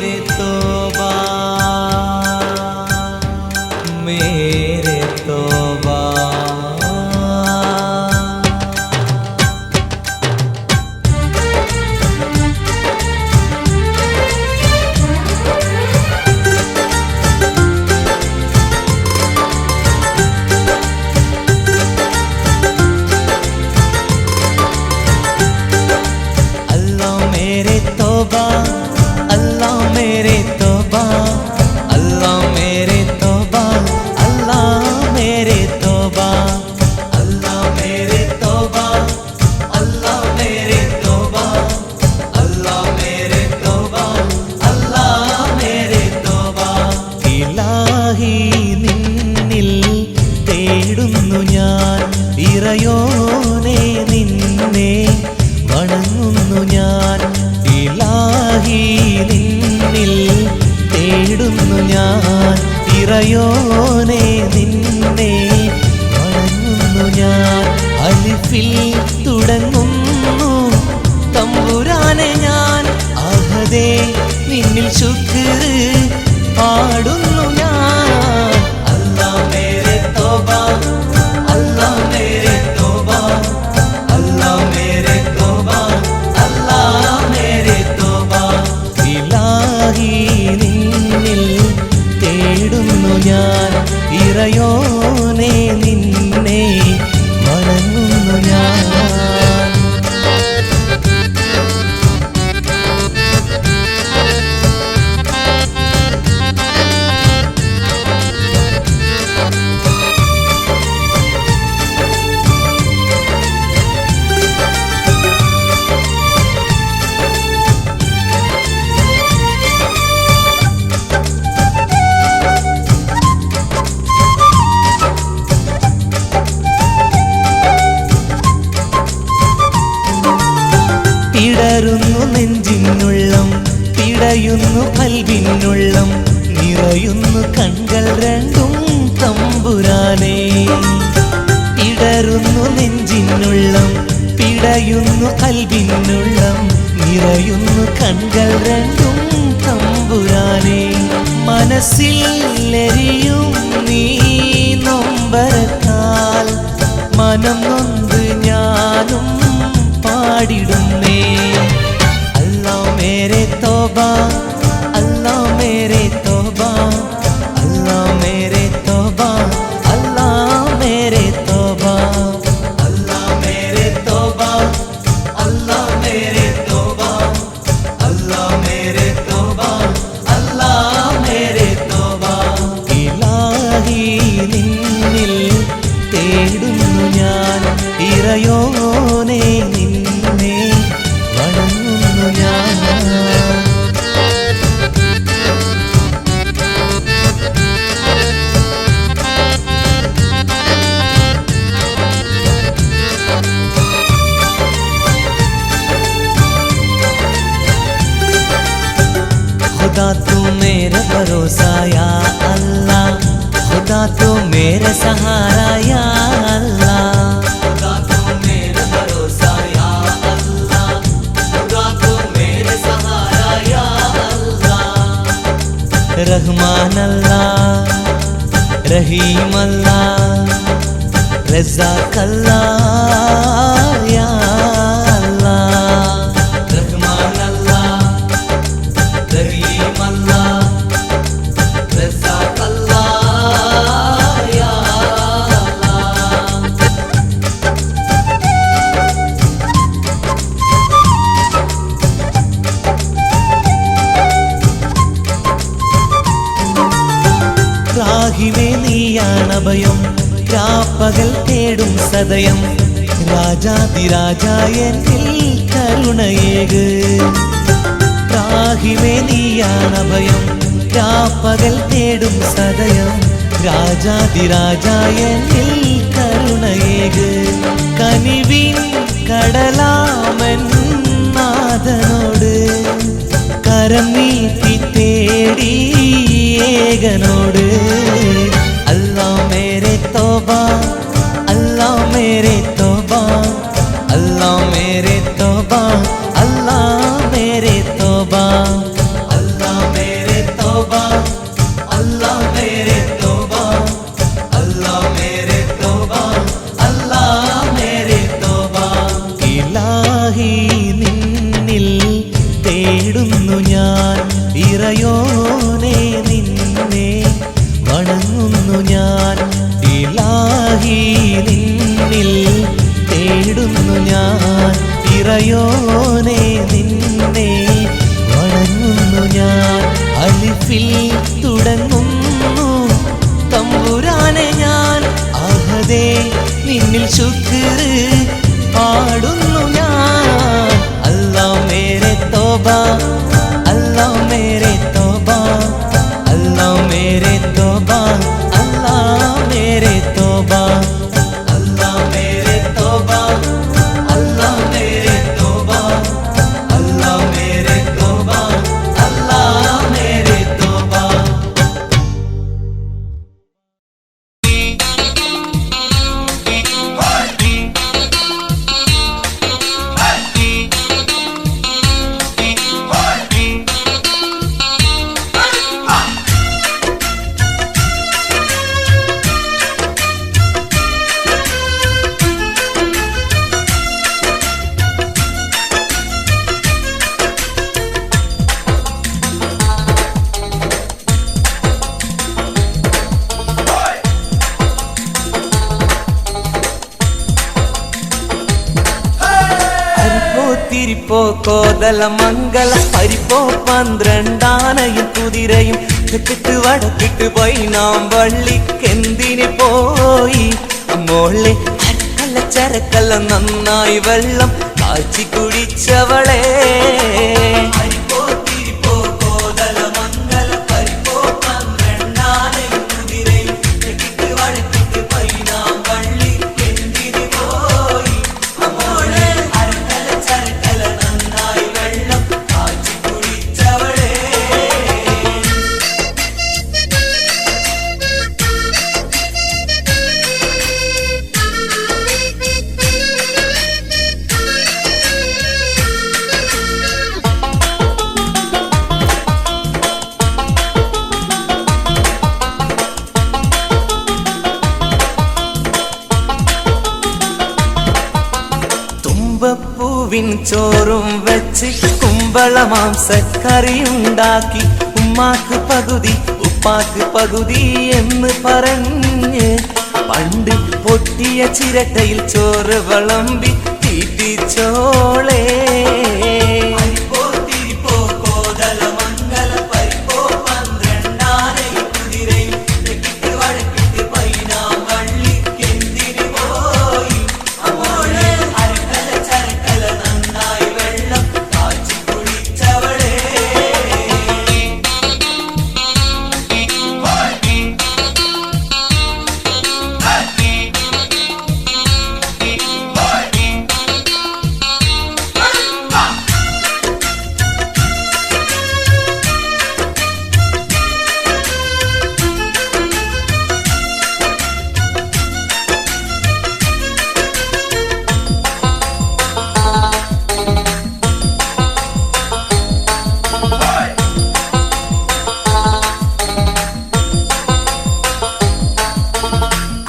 मेरे तौबा मेरे तौबा। अल्लाह मेरे तौबा अल्लाह मेरे तौबा अल्लाह मेरे तौबा अल्लाह मेरे तौबा अल्लाह मेरे तौबा अल्लाह मेरे तौबा अल्लाह मेरे तौबा अल्लाह मेरे तौबा। ഇലാഹി നിന്നിൽ തേടുന്നു ഞാൻ ഇറയോനെ നിന്നെ വണങ്ങുന്നു ഞാൻ ഇലാഹി നിന്നിൽ തേടുന്നു ഞാൻ ഇറയോനെ നിന്നെ വണങ്ങുന്നു ഞാൻ അലിഫിൽ തുടങ്ങുന്നു തമ്പുരാനെ ഞാൻ അഹദേ നിന്നിൽ ശുക്ർ പാടുന്നു ഞാൻ അല്ലാഹ് മേരെ തൗബ അല്ലാഹ് മേരെ തൗബ अल्लाह मेरे तौबा अल्लाह मेरे तौबा। ഇലാഹി നിന്നിൽ തേടുന്നു ഞാൻ ഇറയോനെ നിന്നെ വണങ്ങുന്നു ഞാൻ। പിടരുന്നു നെഞ്ചിനുള്ളം പിടയുന്നു കൽവിനുള്ളം നിറയുന്നു കൺകൾ രണ്ടും തമ്പുരാനേ പിടരുന്നു നെഞ്ചിനുള്ളം പിടയുന്നു കൽവിനുള്ളം നിറയുന്നു കൺകൾ രണ്ടും തമ്പുരാനേ മനസ്സിൽ എരിയും നീ നൊമ്പരത്താൽ മനം നൊന്ത് ഞാനും പാടിടുന്നേ അല്ലാഹ് മേരെ തൗബാ അല്ലാഹ് മേരെ തൗബാ അല്ലാഹ് മേരെ തൗബാ അല്ലാഹ് മേരെ തൗബാ അല്ലാഹ് മേരെ തൗബാ അല്ലാഹ് മേരെ തൗബാ അല്ലാഹ് മേരെ തൗബാ അല്ലാഹ് മേരെ തൗബാ। ഇലാഹി നിന്നിൽ തേടുന്നു ഞാൻ ഇറയോനെ നിന്നെ വണങ്ങുന്നു ഞാൻ। खुदा तू मेरा भरोसा या अल्लाह खुदा तू मेरा सहारा या अल्लाह खुदा तू मेरा भरोसा या अल्लाह खुदा तू मेरा सहारा या अल्लाह। रहमान अल्लाह रहीम अल्लाह रज़ाक अल्लाह या अल्लाह रहमान अल्लाह रहीम अल्लाह रज़ाक अल्लाह या अल्लाह। രാഹിമേ നീയാണഭയം രാപ്പകൽ തേടും സദയം രാജാതിരാജായനിൽ കരുണയേക് രാഹിമേ നീയാണഭയം രാപ്പകൽ തേടും സദയം രാജാതിരാജായനിൽ കരുണയേക് കനിവിൻ കടലാമൻ നാഥനോട് കരം നീട്ടി തേടി ഏകനോട് അല്ലാഹ് മേരെ തൗബാ अल्लाह मेरे तौबा अल्लाह मेरे तौबा अल्लाह मेरे तौबा अल्लाह മഹഫിൽ തുടങ്ങുന്നു തമ്പുരാനെ ഞാൻ അഹദേ നിന്നിൽ ശുക്ർ പാടുന്നു ഞാൻ അല്ലാ മേരെ തോബ അല്ലാ മേരെ തോബ അല്ലാ മേരെ തോബ അല്ലാ മേരെ തോബ അല്ലാ മേരെ തോബ അല്ലാ മേരെ തോബ അല്ലാ മേരെ തോബ അല്ലാ മേരെ തോബ തിരിപ്പോ കോതല മംഗല പരിപ്പോ 12 ആനയും കുതിരയും തെക്കിട്ട് വടക്കിട്ട് പോയി നാം വള്ളിക്കെന്തിന് പോയി മോളെ അരക്കല്ല ചരക്കല്ല നന്നായി വെള്ളം കാച്ചി കുടിച്ചവളെ പൂവിൻ ചോറും വെച്ച് കുമ്പള മാംസക്കറിയുണ്ടാക്കി ഉമ്മാക്ക് പകുതി ഉപ്പാക്ക് പകുതി എന്ന് പറഞ്ഞ് പണ്ട് പൊട്ടിയ ചിരട്ടയിൽ ചോറ് വിളമ്പി തീറ്റിച്ചോളേ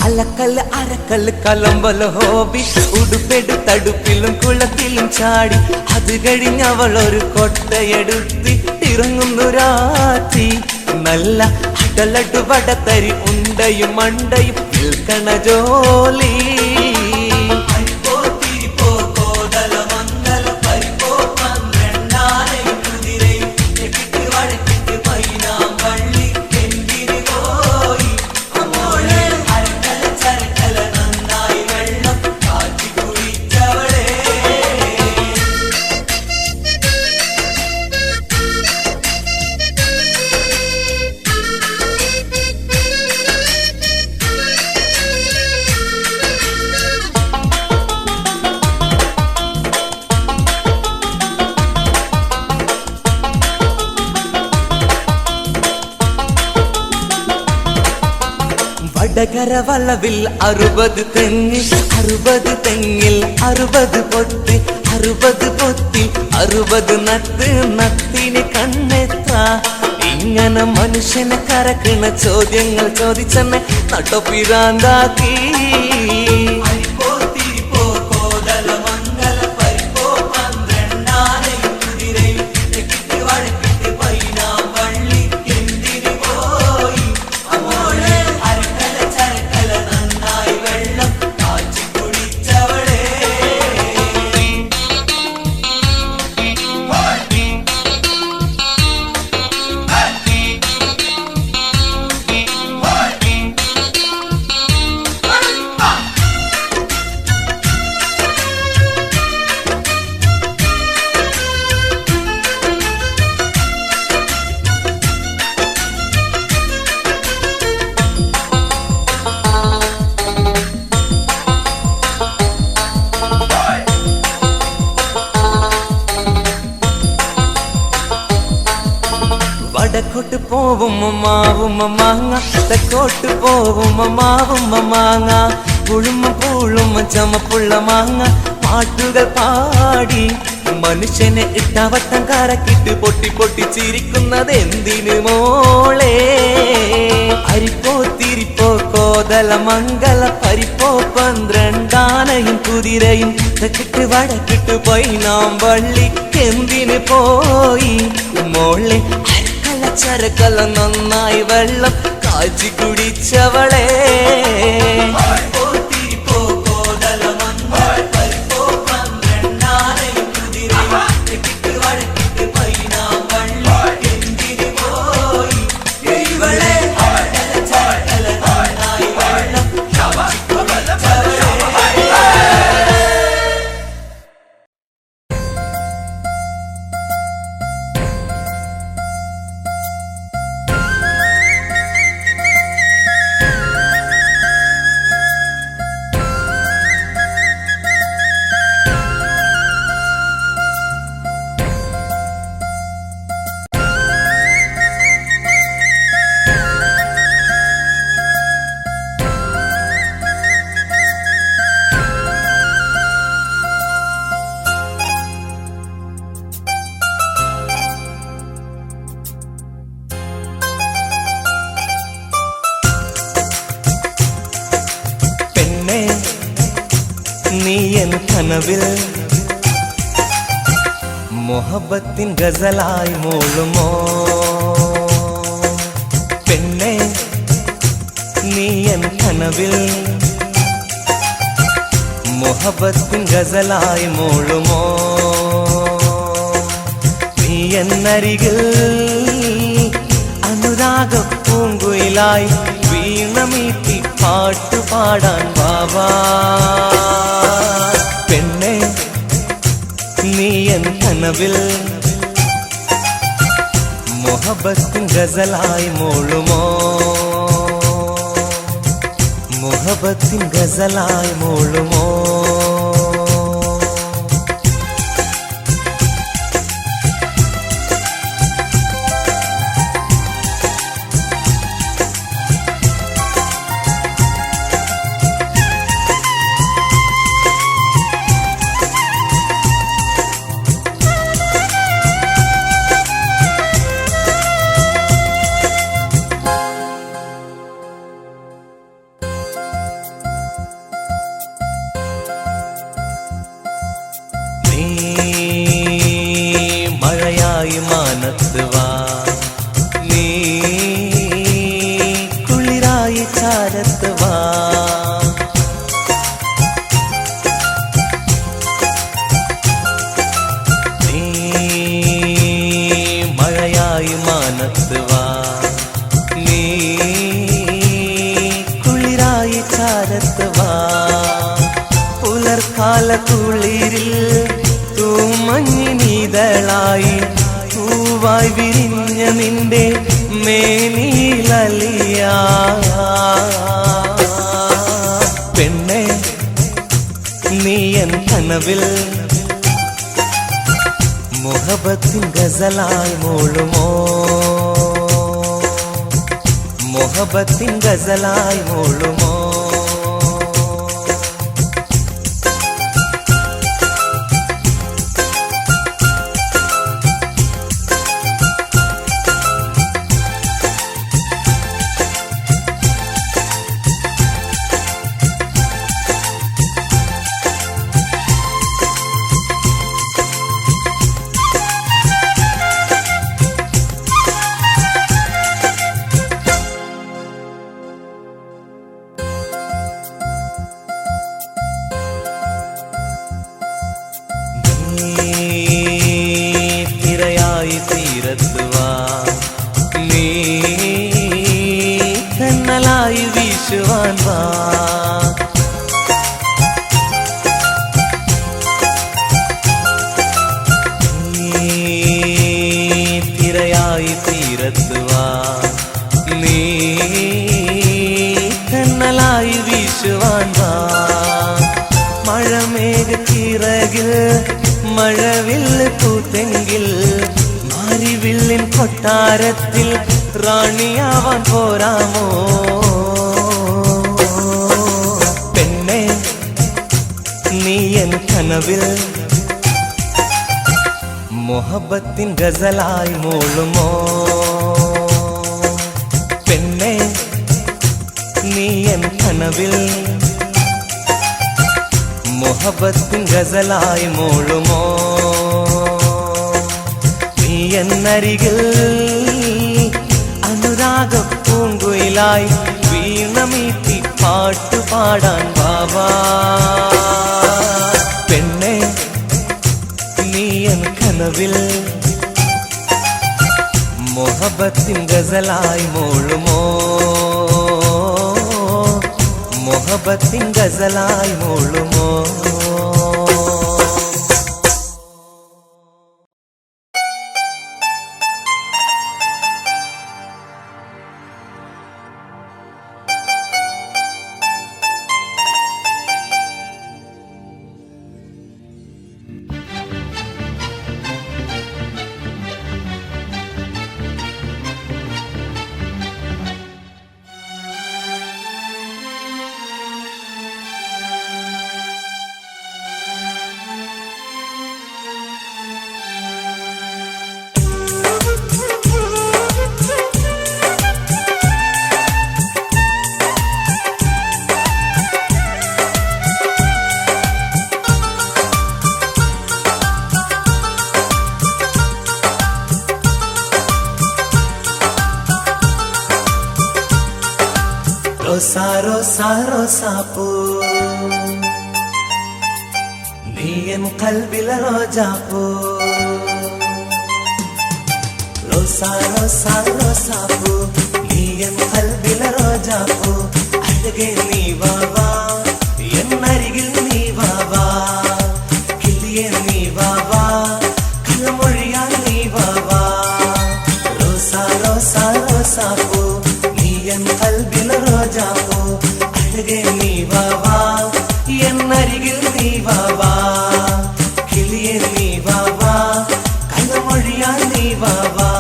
അലക്കല്ല് അരക്കല്ല് കലമ്പല ഹോബി ഉടുപ്പെടു തടുപ്പിലും കുളത്തിലും ചാടി അത് കഴിഞ്ഞവളൊരു കൊട്ടയെടുത്ത് ഇറങ്ങുന്നു രാത്രി നല്ല അടലടു വടത്തരി ഉണ്ടയും മണ്ടയും നിൽക്കണ ജോലി വടകര വളവിൽ 60 തെങ്ങ് 60 തെങ്ങിൽ 60 പൊത്ത് 60 പൊത്തിൽ 60 നത്ത് നത്തിന് കണ്ണെത്ര ഇങ്ങനെ മനുഷ്യനെ കരക്കണ ചോദ്യങ്ങൾ ചോദിച്ചെന്നെ നട്ടൊപ്പിരാന്താക്കി വടക്കോട്ട് പോവും മാവും മാങ്ങ, തെക്കോട്ട് പോവും മാവും മാങ്ങ, പുഴുമ പൂളും ചമപ്പുള്ള മാങ്ങ പാട്ടുകൾ പാടി മനുഷ്യനെ ഇട്ടവട്ടം കറക്കിട്ട് പൊട്ടി പൊട്ടി ചിരിക്കുന്നത് എന്തിനു മോളെ? അരിപ്പോ തിരിപ്പോ കോതല മംഗല പരിപ്പോ പന്ത്രണ്ടാനയും കുതിരയും തെക്കിട്ട് വടക്കിട്ട് പോയി നാം വള്ളിക്ക് എന്തിനു പോയി മോളെ? അരക്കല ചരക്കല നന്നായി വെള്ളം കാച്ചി കുടിച്ചവളെ. നീയൻ കനവിൽ മൊഹബത്തിൻ ഗസലായി മൂളുമോ? പെണ്ണെ നീയൻ കനവിൽ മൊഹബത്തിൻ ഗസലായി മൂളുമോ? നീയെന്നരികിൽ അനുരാഗ പൂങ്കുയിലായി വീണമീട്ടി പാട്ടുപാടാൻ വാവാ. പെണ്ണെ നീയൻ കനവിൽ മൊഹബത്തിൻ ഗസലായി മൂളുമോ? മൊഹബത്തിൻ ഗസലായി മൂളുമോ? മഴയായി മാനത്ത് വാ, നീ കുളിരായി ചാരത്ത് വാ. നീ മഴയായി മാനത്ത് വാ, നീ കുളിരായി ചാരത്ത് വാ. പുലർക്കാല കുളിരിൽ മഞ്ഞിനീതളായി പൂവായി വിരിഞ്ഞ നിന്റെ മേനിലലിയ. പെണ്ണെ നീയൻ കനവിൽ മൊഹബത്തിൻ ഗസലായി മൂളുമോ? മൊഹബത്തിൻ ഗസലായി മൂളുമോ? തിരയായി തീരത്ത് വാ, നീ കണ്ണലായി വീശുവാൻ വാ. തിരയായി തീരത്ത് വാ, നീ കണ്ണലായി വീശുവാൻ വാ. മഴമേഘ ചിറകിൽ മഴവിൽ പൂത്തെങ്കിൽ മാറി വില്ലിൻ കൊട്ടാരത്തിൽ റാണിയാവാൻ പോരാമോ പെണ്ണെ നീ എൻ കനവിൽ മൊഹബത്തിൻ ഗസലായി മൂളുമോ പെണ്ണെ നീ എൻ കനവിൽ മൊഹബത്തിൻ ഗസലായി മൂളുമോ നീ എന്നരികിൽ അനുരാഗ പൂങ്കുയിലായി വീണമീട്ടി പാട്ടുപാടാൻ ബാബാ പെണ്ണെ നീ എൻ കനവിൽ മൊഹബത്തിൻ ഗസലായി മൂളുമോ മൊഹബത്തിൻ ഗസലായി മൂളുമോ റോസാ റോസാ റോസാപ്പൂ നീ എൻ ഖൽബിലെ റോജാപ്പൂ റോസാ റോസാ റോസാപ്പൂ നീ എൻ ഖൽബിലെ റോജാപ്പൂ അഴകേ നീ വാവാ എന്നരികിൽ നീ വാവാ കിളിയേ നീ വാവാ കള്ളമൊഴിയാൽ നീ വാവാ റോസാ റോസാ റോസാപ്പൂ നീ എൻ ഖൽബിലെ റോജാപ്പൂ അഴകേ നീ വാവാ എന്നരികിൽ നീ വാവാ കിളിയേ നീ വാവാ കള്ളമൊഴിയാൽ നീ വാവാ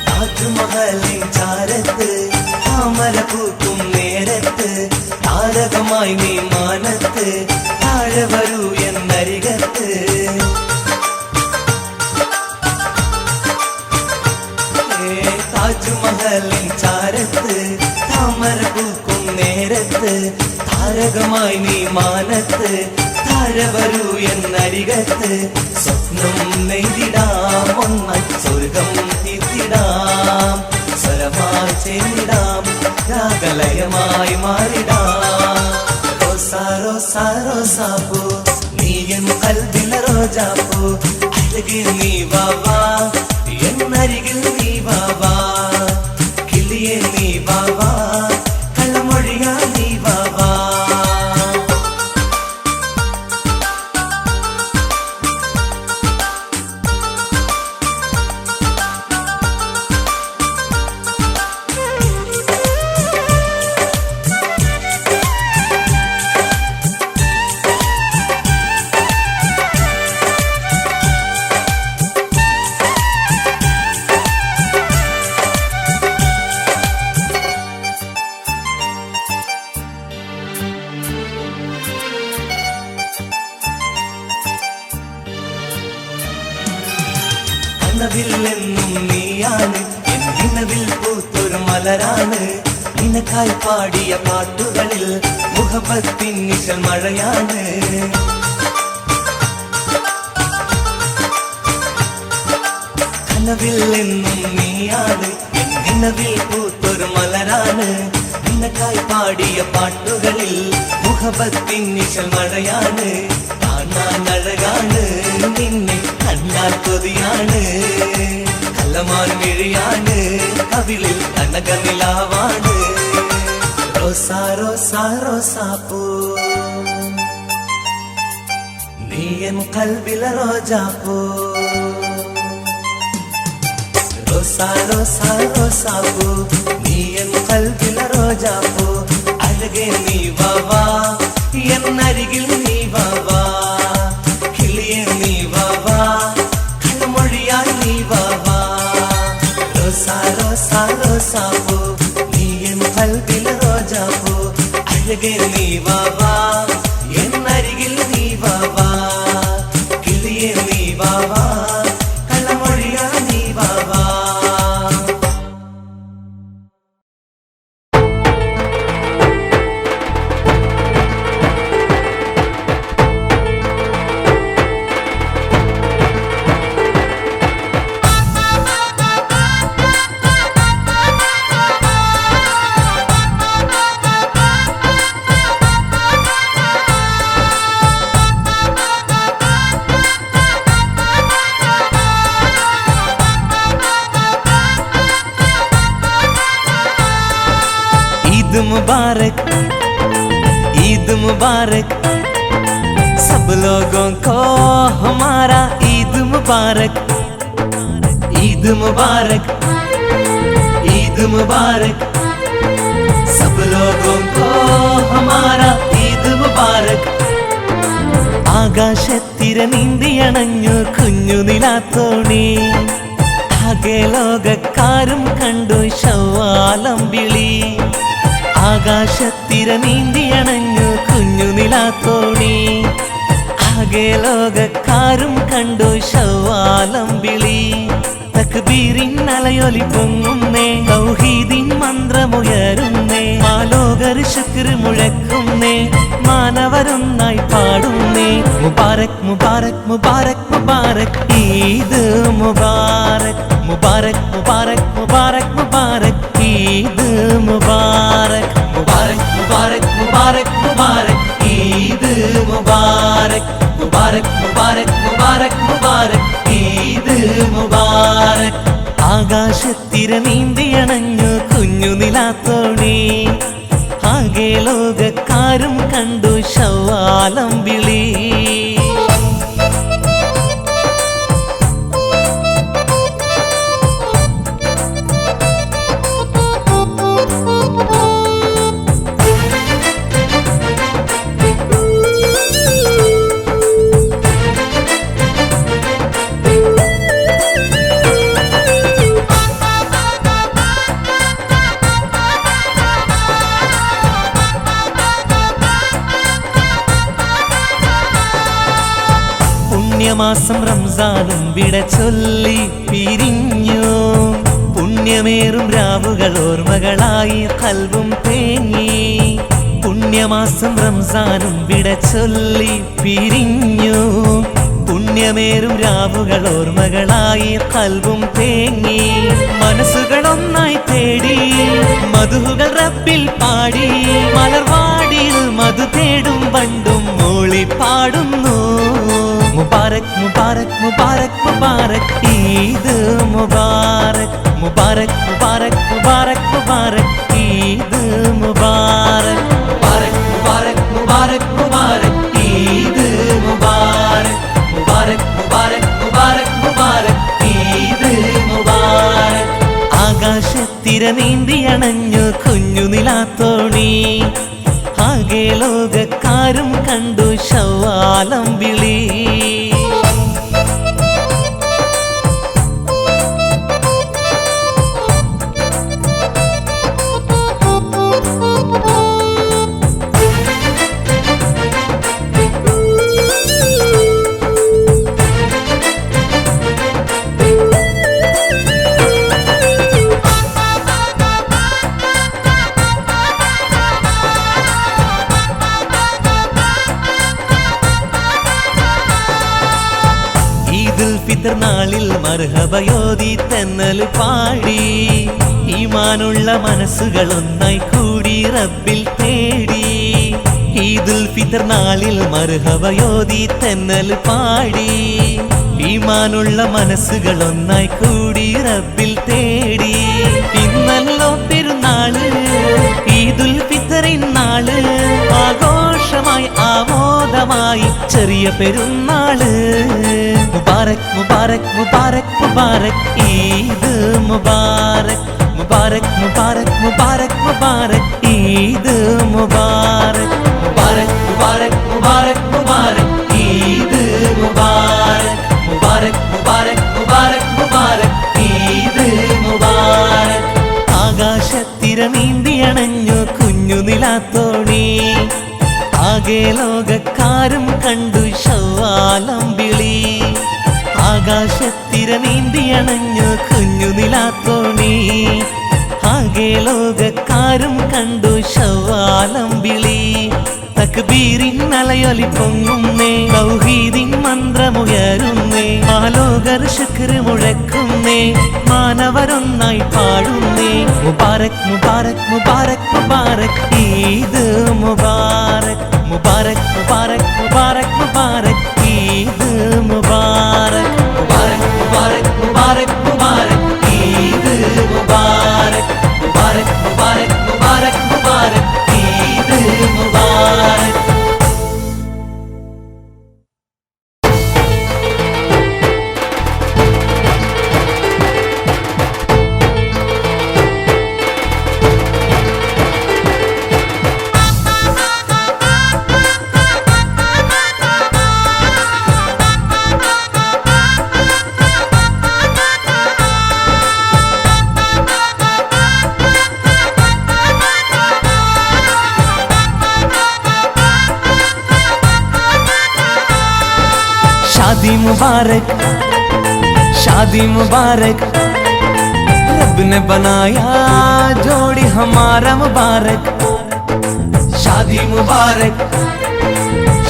താജ്മഹലിൻ ചാരത്ത് താമര പൂക്കും നേരത്ത് താരകമായി നീ മാനത്ത് താഴെ വരൂ എന്നരികത്ത് താജ്മഹലിൻ ചാരത്ത് താമര പൂക്കും നേരത്ത് താരകമായി നീ മാനത്ത് താഴെ വരൂ എന്നരികത്ത് സ്വപ്നം നെയ്തിടാം ഒന്നായി സ്വർഗം തീർത്തിടാം സ്വരമായി ചേർന്നിടാം രാഗലയമായി മാറിടാം റോസാ റോസാ റോസാപ്പൂ നീ എൻ ഖൽബിലെ റോജാപ്പൂ അഴകേ നീ വാവാ എന്നരികിൽ നീ വാവാ കിളിയേ നീ വാവാ കള്ളമൊഴിയാ നീ വാവാ കനവില്ലെന്നും നീയാണ് എൻ നിലവിൽ പൂത്തൊരു മലരാണ് നിനക്കായി പാടിയ പാട്ടുകളിൽ മുഹബത്തിൻ നിശൽ മഴയാണ് കനവില്ലെന്നും നീയാണ് എൻ നിലവിൽ പൂത്തൊരു മലരാണ് നിനക്കായി പാടിയ പാട്ടുകളിൽ മുഹബത്തിൻ നിശൽ മഴയാണ് കാണാൻ അഴകാണ് നിന്നെ കണ്ടാൽ കൊതിയാണ് കള്ളമാൻ മിഴിയാണ് കവിളിൽ കനകനിലാവാണ് റോസാ റോസാ റോസാപ്പൂ നീ എൻ കൽബിലെ റോജാപ്പൂ റോസാ റോസാ റോസാപ്പൂ നീ എൻ കൽബിലെ റോജാപ്പൂ അഴകേ നീ വാവാ എന്നരികിൽ നീ വാവാ കിളിയേ നീ വാവാ കള്ളമൊഴിയായി നീ വാവാ റോസാ റോസാ റോസാപ്പൂ നീ എൻ കൽബിലെ റോജാപ്പൂ അഴകേ നീ വാവാ എന്നരികിൽ നീ വാവാ കിളിയേ നീ വാവാ കള്ളമൊഴിയായി നീ വാവാ मुबारक ईद मुबारक सब लोगों को हमारा ईद मुबारक ईद मुबारक ईद मुबारक सब लोगों को हमारा ईद मुबारक ആകാശത്തിര നീന്തിയണഞ്ഞു കുഞ്ഞു നിലാത്തോണി ആകെ ലോകക്കാരും കണ്ടു ശവ്വാലം വിളി ആകാശത്തിര നീന്തിയണഞ്ഞു കുഞ്ഞു നിലാത്തോണി ആകെ ലോകക്കാരും കണ്ടു ശവ്വാലം വിളി തക്ബീറിൻ അലയൊലി പൊങ്ങുന്നേ തൗഹീദിൻ മന്ത്രമുയരുന്നേ മാലോകർ ശുക്ർ മുഴക്കുന്നേ മാനവരൊന്നായി പാടുന്നേ മുബാരക് മുബാരക് മുബാരക് മുബാരക് ഈദ് മുബാരക് മുബാരക് മുബാരക് മുബാരക് മുബാരക് ഈദ് മുബാരക് മുബാരക് മുബാരക് മുബാരക് മുബാരക് ഈദ് മുബാരക് മുബാരക് മുബാരക് മുബാരക് മുബാരക് ഈദ് മുബാരക് ആകാശത്തിര നീന്തിയണഞ്ഞു കുഞ്ഞു നിലാത്തോണി ആകെ ലോകക്കാരും കണ്ടു ശവ്വാലം വിളി പുണ്യമാസം റംസാനും വിട ചൊല്ലി പിരിഞ്ഞു പുണ്യമേറും രാവുകൾ ഓർമ്മകളായി കൽബും തേങ്ങി പുണ്യമാസം റംസാനും വിട ചൊല്ലി പിരിഞ്ഞു പുണ്യമേറും രാവുകൾ ഓർമ്മകളായി കൽബും തേങ്ങി മനസ്സുകളൊന്നായി തേടി മധുകൾ റബ്ബിൽ പാടി മലർവാടിയിൽ മധു തേടും വണ്ടും മൂളി പാടുന്നു മുബാരക് മുബാരക് മുബാരക് മുബാരക് ഈദ് മുബാരക് മുബാരക് മുബാരക് മുബാരക് മുബാരക് ഈദ് മുബാരക് മുബാരക് മുബാരക് മുബാരക് മുബാരക് ഈദ് മുബാരക് മുബാരക് മുബാരക് മുബാരക് മുബാരക് ഈദ് മുബാരക് ആകാശത്തിര നീന്തിയണഞ്ഞു കുഞ്ഞു നിലാത്തോണി ആകെ ലോകക്കാരും കണ്ടു ശവ്വാലം വിളി നാളിൽ മർഹബയോതി തെന്നൽ പാടി ഈമാനുള്ള മനസ്സുകൾ ഒന്നായി കൂടി റബ്ബിൽ തേടി ഈദുൽ ഫിത്ർ നാളിൽ മർഹബയോതി തെന്നൽ പാടി ഈമാനുള്ള മനസ്സുകൾ ഒന്നായി കൂടി റബ്ബിൽ തേടി ഇന്നല്ലോ പെരുന്നാള് ഈദുൽ ഫിത്റിൻ നാള് ആഘോഷമായി ആമോദമായി ചെറിയ പെരുന്നാള് മുബാരക് മുബാരക് മുബാരക് മുബാരക് ഈദ് മുബാരക് മുബാരക് മുബാരക് മുബാരക് മുബാരക് ഈദ് മുബാരക് മുബാരക് മുബാരക് മുബാരക് മുബാരക് ഈദ് മുബാരക് മുബാരക് മുബാരക് മുബാരക് മുബാരക് ഈദ് മുബാരക് ആകാശത്തിര നീന്തിയണഞ്ഞു കുഞ്ഞു നിലാത്തോണി ആകെ ലോകക്കാരും കണ്ടു ശവ്വാലമ്പിളി ആകാശത്തിര നീന്തിയണഞ്ഞു കുഞ്ഞു നിലാത്തോണി ആകെ ലോകക്കാരും കണ്ടു ശവ്വാലമ്പിളി തക്ബീരിൻ അലയൊലി പൊങ്ങുന്നേ തൗഹീദിൻ മന്ത്രമുയരുന്നേ ആലോകർ ശുക്ർ മുഴക്കുന്നേ മാനവരൊന്നായി പാടുന്നേ മുബാരക് മുബാരക് മുബാരക് മുബാരക് ഈദ് മുബാരക് മുബാരക് മുബാരക് മുബാരക് മുബാരക് ഈദ് മുബാരക് മുബാരക് മുബാരക് മുബാരക് മുബാരക് ഈദ് മുബാരക് മുബാരക് മുബാരക് മുബാരക് മുബാരക് ഈദ് മുബാരക് शादी मुबारक शादी मुबारक रब ने बनाया जोड़ी हमारा मुबारक शादी मुबारक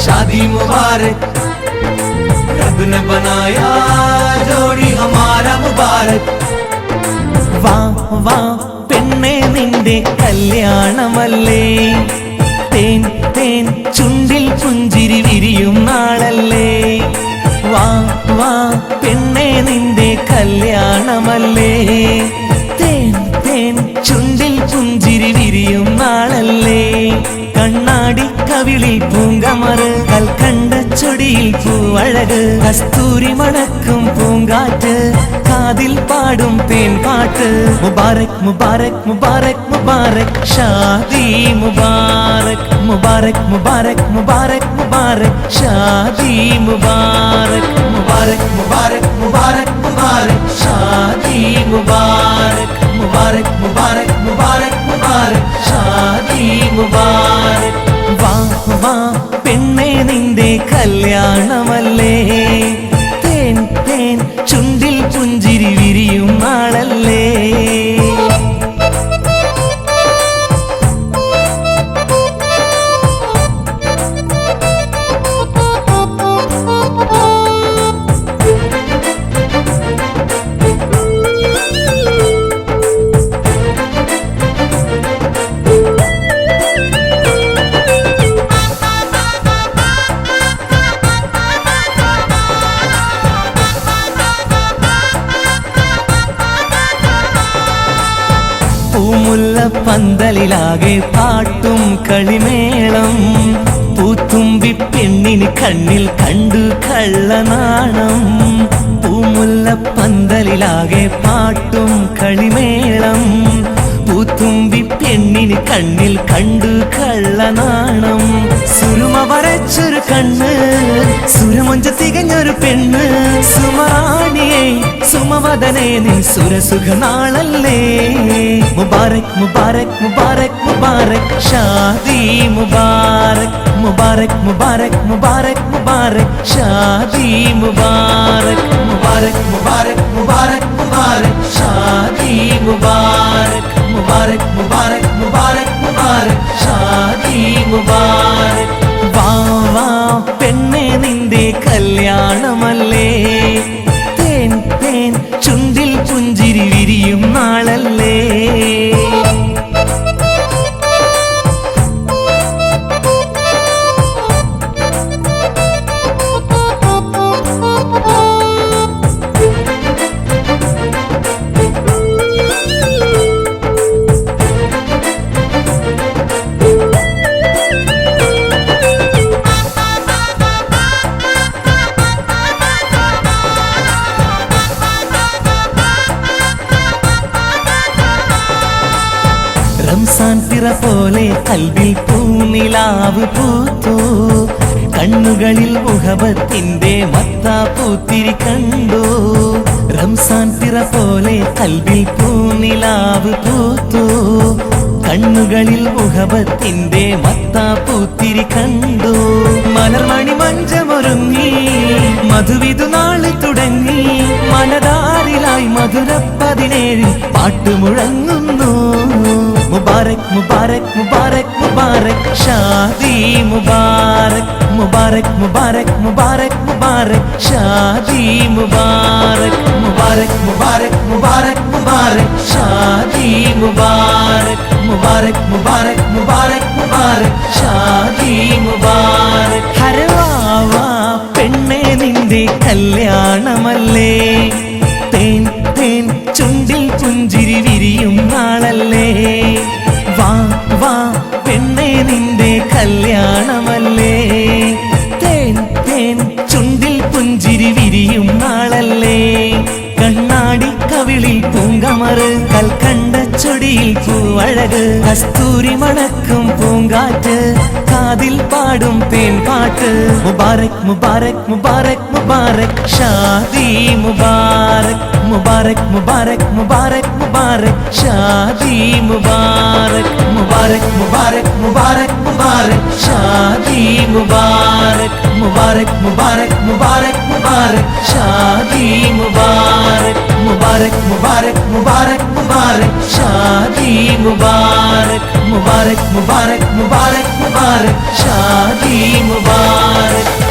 शादी मुबारक रब ने बनाया जोड़ी हमारा मुबारक वाह वाह പെണ്ണേ നിന്റെ കല്യാണമല്ലേ തേൻ തേൻ ചുണ്ടിൽ പുഞ്ചിരി വിരിയും നാളല്ലേ വാ വാ പെണ്ണേ നിന്റെ കല്യാണമല്ലേ തേൻ തേൻ ചുണ്ടിൽ പുഞ്ചിരി വിരിയും നാളല്ലേ കണ്ണാടി കവിളിൽ പൂങ്കമറ് കൽക്കണ്ട ചൊടിയിൽ പൂവഴക് കസ്തൂരി മണക്കും പൂങ്കാറ്റ് കാതിൽ പാടും തേൻ പാട്ട് മുബാരക് മുബാരക് മുബാരക് മുബാരക് ഷാദി മുബാരക് മുബാരക് മുബാരക് മുബാരക് മുബാരക് ഷാദി മുബാരക് മുബാരക് മുബാരക് മുബാരക് മുബാരക് ഷാദി മുബാരക് മുബാരക് മുബാരക് മുബാരക് മുബാരക് ഷാദി മുബാരക് വാ വാ പെണ്ണേ നിന്റെ കല്യാണമല്ലേ തേൻ തേൻ ചുണ്ടിൽ പുഞ്ചിരി വിരിയും നാളല്ലേ പൂമുല്ല പന്തലിലാകെ പാട്ടും കളിമേളം പൂത്തുമ്പി പെണ്ണിന് കണ്ണിൽ കണ്ടു കള്ളനാണം പൂമുല്ല പന്തലിലാകെ പാട്ടും കളിമേളം പൂത്തുമ്പി പെണ്ണിന് കണ്ണിൽ കണ്ടു കള്ളനാണം സുരുമ വരച്ചൊരു കണ്ണ് സുരമൊഞ്ച തികഞ്ഞൊരു പെണ്ണ് സുമറാണിയെ സുമവദനെ നിൻ സുരസുഖ നാളല്ലേ മുബാരക് മുബാരക് മുബാരക് മുബാരക് ഷാദി മുബാരക് മുബാരക് മുബാരക് മുബാരക് മുബാരക് ഷാദി മുബാരക് മുബാരക് മുബാരക് മുബാരക് മുബാരക് ഷാദി മുബാരക് മുബാരക് മുബാരക് മുബാരക് മുബാരക് ഷാദി മുബാരക് വാ വാ പെണ്ണേ നിന്റെ കല്യാണമല്ലേ തേൻ തേൻ ചുണ്ടിൽ പുഞ്ചിരി വിരിയും നാളല്ലേ പിറ പോലെ കൽവിൽ പൂനിലാവ് പൂത്തു കണ്ണുകളിൽ മുഹബത്തിന്റെ മത്താപ്പൂത്തിരി കണ്ടു റംസാൻ പിറ പോലെ കൽവിൽ പൂനിലാവ് പൂത്തു കണ്ണുകളിൽ മുഹബത്തിന്റെ മത്താപ്പൂത്തിരി കണ്ടു മലർമണി മഞ്ചമൊരുങ്ങി മധുവിധു നാള് തുടങ്ങി മനതാരിലായി മധുര 17 പാട്ട് മുഴങ്ങുന്നു മുബാരക് മുബാരക് മുബാരക് മുബാരക് ഷാദി മുബാരക് മുബാരക് മുബാരക് മുബാരക് മുബാരക് ഷാദി മുബാരക് മുബാരക് മുബാരക് മുബാരക് മുബാരക് ഷാദി മുബാരക് മുബാരക് മുബാരക് മുബാരക് മുബാരക് ഷാദി മുബാരക് ഹരവാവാ പെണ്ണെ നിന്റെ കല്യാണമല്ലേ തേൻ തേൻ ചുണ്ടിൽ പുഞ്ചിരി വിരിയും നാളല്ലേ വാ വാ പെണ്ണെ നിന്റെ കല്യാണമല്ലേ തേൻ തേൻ ചുണ്ടിൽ പുഞ്ചിരി വിരിയും നാളല്ലേ കണ്ണാടി കവിളിൽ പൂങ്കമറ് കൽക്കണ്ട ചൊടിയിൽ പൂവഴക് കസ്തൂരി മണക്കും പൂങ്കാറ്റ് കാതിൽ പാടും തേൻ പാട്ട് മുബാരക് മുബാരക് മുബാരക് മുബാരക് ഷാദി മുബാരക് മുബാരക് മുബാരക് മുബാരക് മുബാരക് ഷാദി മുബാരക് മുബാരക് മുബാരക് മുബാരക് മുബാരക് ഷാദി മുബാരക് മുബാരക് മുബാരക് മുബാരക് മുബാരക് ഷാദി മുബാരക് മുബാരക് മുബാരക് മുബാരക് മുബാരക് ഷാദി മുബാരക് മുബാരക് മുബാരക് മുബാരക് മുബാരക് ഷാദി മുബാരക്